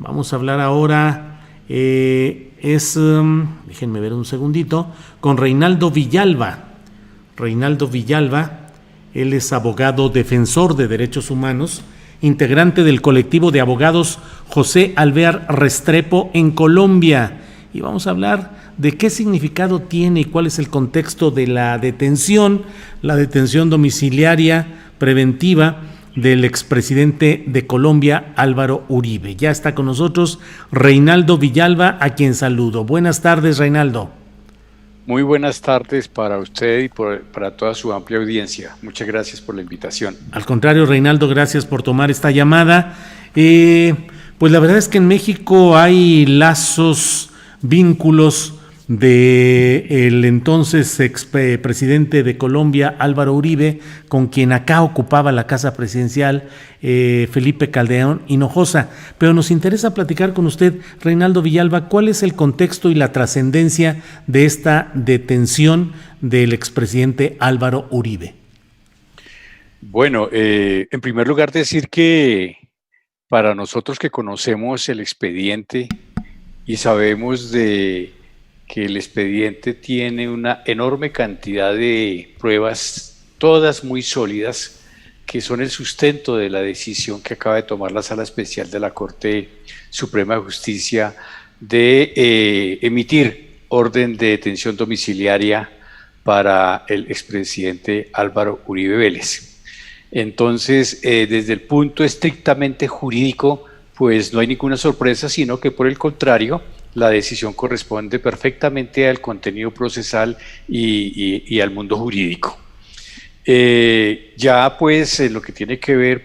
Vamos a hablar ahora, déjenme ver un segundito, con Reinaldo Villalba. Reinaldo Villalba, él es abogado defensor de derechos humanos, integrante del colectivo de abogados José Alvear Restrepo en Colombia. Y vamos a hablar de qué significado tiene y cuál es el contexto de la detención domiciliaria preventiva del expresidente de Colombia, Álvaro Uribe. Ya está con nosotros Reinaldo Villalba, a quien saludo. Buenas tardes, Reinaldo. Muy buenas tardes para usted y para toda su amplia audiencia. Muchas gracias por la invitación. Al contrario, Reinaldo, gracias por tomar esta llamada. Pues la verdad es que en México hay lazos, vínculos del entonces expresidente de Colombia, Álvaro Uribe, con quien acá ocupaba la casa presidencial, Felipe Calderón Hinojosa. Pero nos interesa platicar con usted, Reinaldo Villalba, cuál es el contexto y la trascendencia de esta detención del expresidente Álvaro Uribe. Bueno, en primer lugar decir que para nosotros que conocemos el expediente y sabemos que el expediente tiene una enorme cantidad de pruebas, todas muy sólidas, que son el sustento de la decisión que acaba de tomar la Sala Especial de la Corte Suprema de Justicia de emitir orden de detención domiciliaria para el expresidente Álvaro Uribe Vélez. Entonces, desde el punto estrictamente jurídico, pues no hay ninguna sorpresa, sino que por el contrario, la decisión corresponde perfectamente al contenido procesal y al mundo jurídico. Ya pues en lo que tiene que ver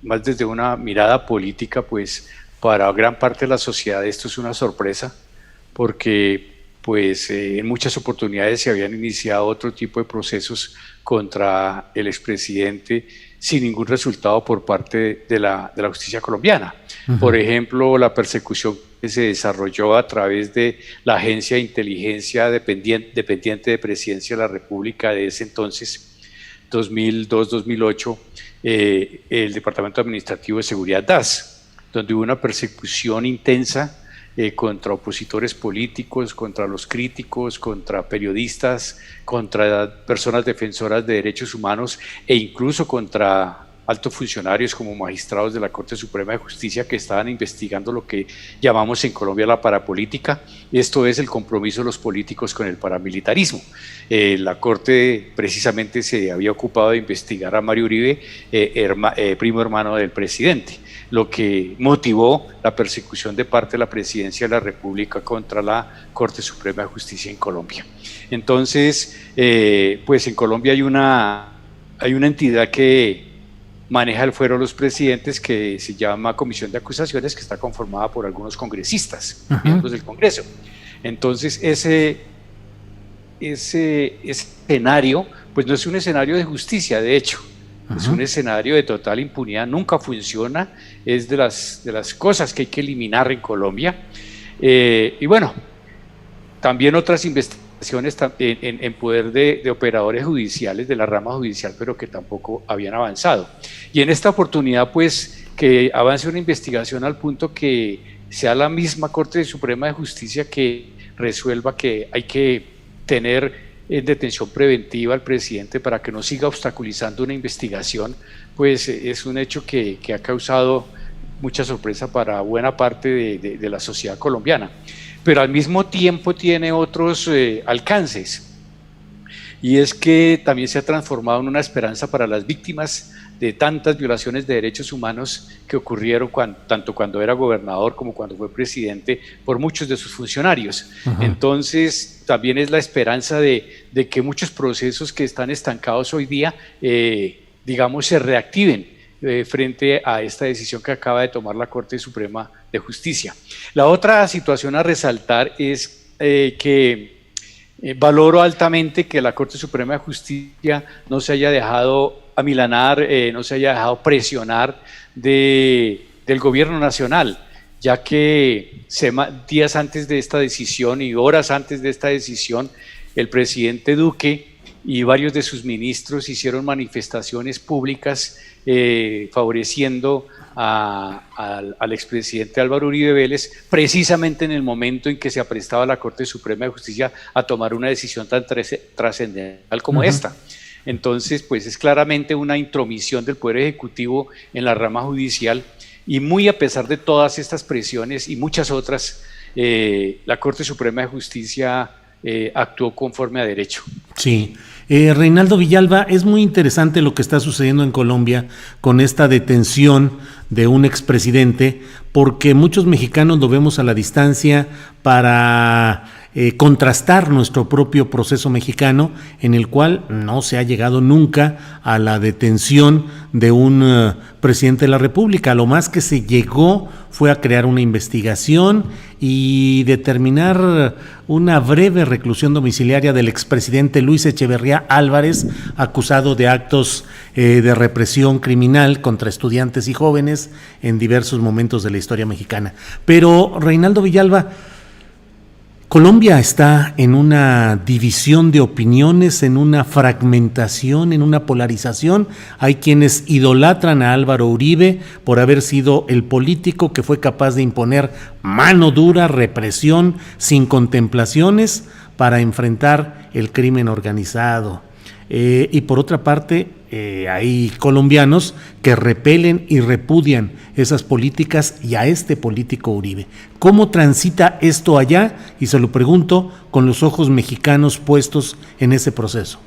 más desde una mirada política, pues para gran parte de la sociedad esto es una sorpresa, porque pues en muchas oportunidades se habían iniciado otro tipo de procesos contra el expresidente sin ningún resultado por parte de la justicia colombiana. Uh-huh. Por ejemplo, la persecución que se desarrolló a través de la agencia de inteligencia dependiente de Presidencia de la República de ese entonces, 2002-2008, el Departamento Administrativo de Seguridad DAS, donde hubo una persecución intensa contra opositores políticos, contra los críticos, contra periodistas, contra personas defensoras de derechos humanos e incluso contra altos funcionarios como magistrados de la Corte Suprema de Justicia que estaban investigando lo que llamamos en Colombia la parapolítica. Esto es el compromiso de los políticos con el paramilitarismo. La Corte precisamente se había ocupado de investigar a Mario Uribe, primo hermano del presidente, lo que motivó la persecución de parte de la Presidencia de la República contra la Corte Suprema de Justicia en Colombia. Entonces, pues en Colombia hay una entidad que maneja el fuero de los presidentes que se llama Comisión de Acusaciones, que está conformada por algunos congresistas, uh-huh, miembros del Congreso. Entonces, ese escenario, pues no es un escenario de justicia, de hecho, uh-huh, es un escenario de total impunidad, nunca funciona, es de las cosas que hay que eliminar en Colombia. Y bueno, también otras investigaciones en poder de operadores judiciales de la rama judicial, pero que tampoco habían avanzado. Y en esta oportunidad, pues, que avance una investigación al punto que sea la misma Corte Suprema de Justicia que resuelva que hay que tener en detención preventiva al presidente para que no siga obstaculizando una investigación, pues es un hecho que ha causado mucha sorpresa para buena parte de la sociedad colombiana. Pero al mismo tiempo tiene otros alcances, y es que también se ha transformado en una esperanza para las víctimas de tantas violaciones de derechos humanos que ocurrieron tanto cuando era gobernador como cuando fue presidente por muchos de sus funcionarios. Uh-huh. Entonces también es la esperanza de que muchos procesos que están estancados hoy día, digamos, se reactiven frente a esta decisión que acaba de tomar la Corte Suprema de Justicia. La otra situación a resaltar es que valoro altamente que la Corte Suprema de Justicia no se haya dejado amilanar, no se haya dejado presionar del gobierno nacional, ya que días antes de esta decisión y horas antes de esta decisión, el presidente Duque y varios de sus ministros hicieron manifestaciones públicas favoreciendo al expresidente Álvaro Uribe Vélez, precisamente en el momento en que se aprestaba la Corte Suprema de Justicia a tomar una decisión tan trascendental como esta. Entonces, pues es claramente una intromisión del Poder Ejecutivo en la rama judicial, y muy a pesar de todas estas presiones y muchas otras, la Corte Suprema de Justicia actuó conforme a derecho. Sí. Reinaldo Villalba, es muy interesante lo que está sucediendo en Colombia con esta detención de un expresidente, porque muchos mexicanos lo vemos a la distancia para contrastar nuestro propio proceso mexicano, en el cual no se ha llegado nunca a la detención de un presidente de la República. Lo más que se llegó fue a crear una investigación y determinar una breve reclusión domiciliaria del expresidente Luis Echeverría Álvarez, acusado de actos de represión criminal contra estudiantes y jóvenes en diversos momentos de la historia mexicana. Pero, Reinaldo Villalba, Colombia está en una división de opiniones, en una fragmentación, en una polarización. Hay quienes idolatran a Álvaro Uribe por haber sido el político que fue capaz de imponer mano dura, represión, sin contemplaciones, para enfrentar el crimen organizado. Y por otra parte, hay colombianos que repelen y repudian esas políticas y a este político Uribe. ¿Cómo transita esto allá? Y se lo pregunto con los ojos mexicanos puestos en ese proceso.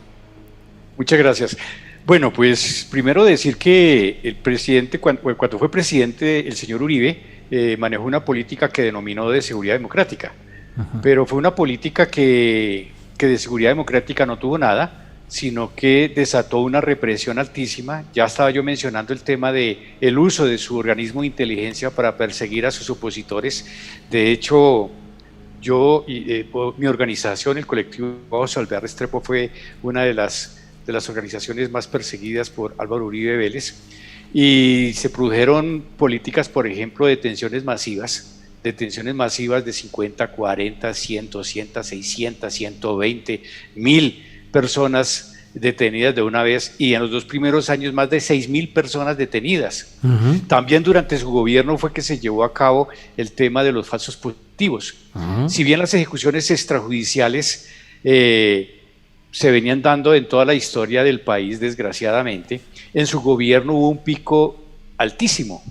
Muchas gracias. Bueno, pues primero decir que el presidente, cuando fue presidente, el señor Uribe manejó una política que denominó de seguridad democrática, pero fue una política que de seguridad democrática no tuvo nada, sino que desató una represión altísima. Ya estaba yo mencionando el tema de el uso de su organismo de inteligencia para perseguir a sus opositores. De hecho, yo y mi organización, el colectivo Salvear Restrepo, fue una de las organizaciones más perseguidas por Álvaro Uribe Vélez, y se produjeron políticas, por ejemplo, de detenciones masivas de 50, 40, 100, 200, 600, 120, 1000 personas detenidas de una vez, y en los 2 primeros años más de 6.000 personas detenidas. También durante su gobierno fue que se llevó a cabo el tema de los falsos positivos. Si bien las ejecuciones extrajudiciales se venían dando en toda la historia del país, desgraciadamente, en su gobierno hubo un pico altísimo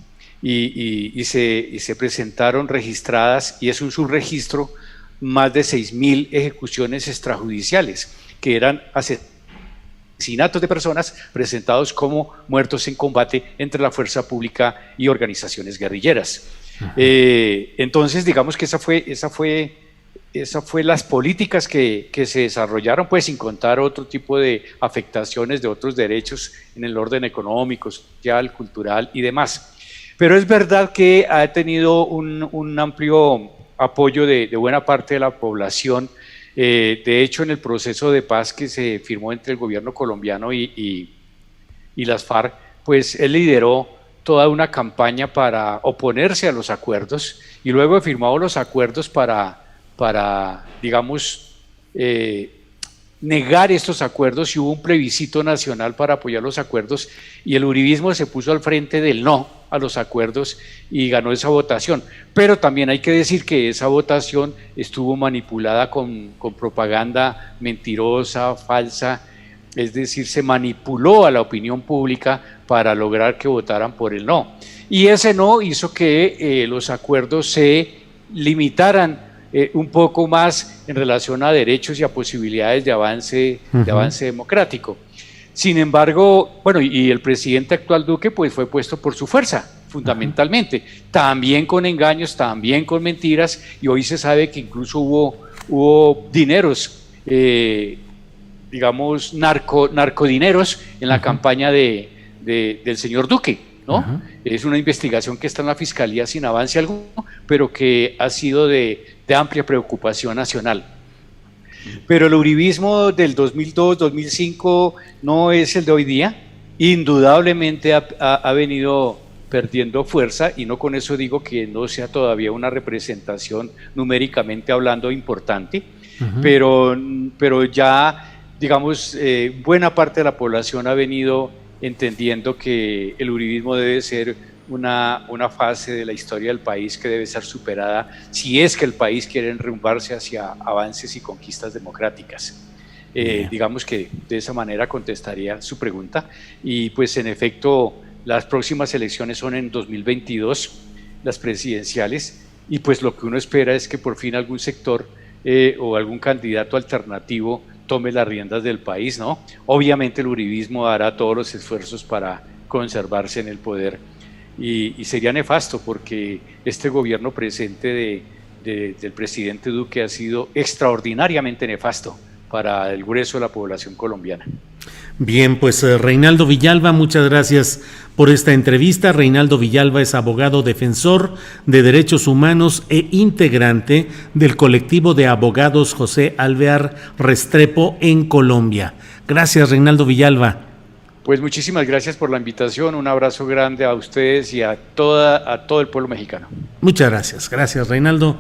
y se presentaron registradas, y es un subregistro, más de 6.000 ejecuciones extrajudiciales, que eran asesinatos de personas presentados como muertos en combate entre la fuerza pública y organizaciones guerrilleras. Entonces, digamos que esa fue las políticas que se desarrollaron, pues sin contar otro tipo de afectaciones de otros derechos en el orden económico, social, cultural y demás. Pero es verdad que ha tenido un amplio apoyo de buena parte de la población. De hecho, en el proceso de paz que se firmó entre el gobierno colombiano y las FARC, pues él lideró toda una campaña para oponerse a los acuerdos, y luego de firmados los acuerdos para digamos, negar estos acuerdos, y hubo un plebiscito nacional para apoyar los acuerdos, y el uribismo se puso al frente del no a los acuerdos y ganó esa votación. Pero también hay que decir que esa votación estuvo manipulada con propaganda mentirosa, falsa, es decir, se manipuló a la opinión pública para lograr que votaran por el no. Y ese no hizo que los acuerdos se limitaran un poco más en relación a derechos y a posibilidades de avance democrático. Sin embargo, bueno, y el presidente actual Duque pues fue puesto por su fuerza, fundamentalmente, también con engaños, también con mentiras, y hoy se sabe que incluso hubo dineros, digamos, narcodineros en la campaña del señor Duque, ¿no? Es una investigación que está en la Fiscalía sin avance alguno, pero que ha sido de amplia preocupación nacional. Pero el uribismo del 2002-2005 no es el de hoy día. Indudablemente ha venido perdiendo fuerza, y no con eso digo que no sea todavía una representación numéricamente hablando importante, pero ya digamos, buena parte de la población ha venido entendiendo que el uribismo debe ser una fase de la historia del país que debe ser superada si es que el país quiere enrumbarse hacia avances y conquistas democráticas. Digamos que de esa manera contestaría su pregunta. Y pues en efecto, las próximas elecciones son en 2022, las presidenciales, y pues lo que uno espera es que por fin algún sector o algún candidato alternativo tome las riendas del país, ¿no? Obviamente el uribismo hará todos los esfuerzos para conservarse en el poder y sería nefasto porque este gobierno presente del presidente Duque ha sido extraordinariamente nefasto para el grueso de la población colombiana. Bien, pues Reinaldo Villalba, muchas gracias por esta entrevista. Reinaldo Villalba es abogado defensor de derechos humanos e integrante del colectivo de abogados José Alvear Restrepo en Colombia. Gracias, Reinaldo Villalba. Pues muchísimas gracias por la invitación, un abrazo grande a ustedes y a todo el pueblo mexicano. Muchas gracias. Gracias, Reinaldo.